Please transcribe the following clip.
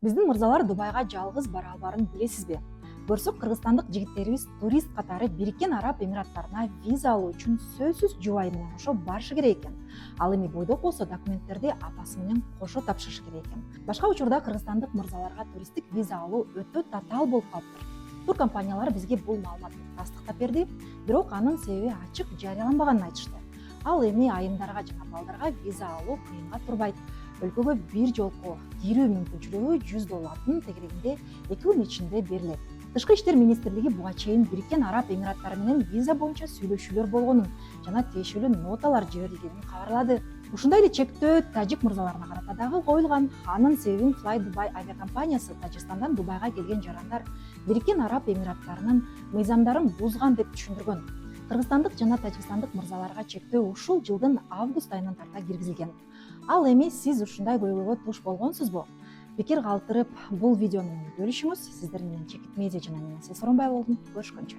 Биздин мырзалар Дубайга жалгыз бара албарын билесизби? Көрсөк, кыргызстандык жигиттерибиз турист катары Бириккен Араб Эмираттарына виза алуу үчүн сөзсүз жубайы менен кошо барышы керек экен. Ал эми бойдок болсо документтерди апасы менен кошо тапшырышы керек экен. Башка учурда кыргызстандык мырзаларга туристтик виза алуу өтө татаал болуп калыптыр. Туркомпаниялар бизге бул маалыматты тастыктап берди, бирок анын себеби ачык жарыяланбаганын айтышты. Ал эми айымдарга жана балдарга виза алуу кыйынга турбайт. Өлкөгө бир жолку кирүү мүмкүнчүлүгү $100 тегерегинде 2 күн ичинде берилет. Тышкы иштер министрлиги буга чейин Бириккен Араб Эмираттары менен виза боюнча сүйлөшүүлөр болгонун жана тиешелүү ноталар жиберилгенин кабарлады. Ушундай эле чектөө тажик мырзаларына карата дагы коюлган. Анын себебин Fly Dubai авиакомпаниясы Тажикстандан Дубайга келген жарандар Бириккен Араб Эмираттарынын мыйзамдарын бузган деп түшүндүргөн. Кыргызстандык жана тажикстандык мырзаларга чектөө ушул жылдын август айынан тарта киргизилген. Ал эми сиз ушундай көйгөйгө туш болгонсузбу? Пикир калтырып, бул видео менен бөлүшүңүз. Сиздер менен Чекит Медиа жана мен Сооронбай болдум. Көрүшкөнчө.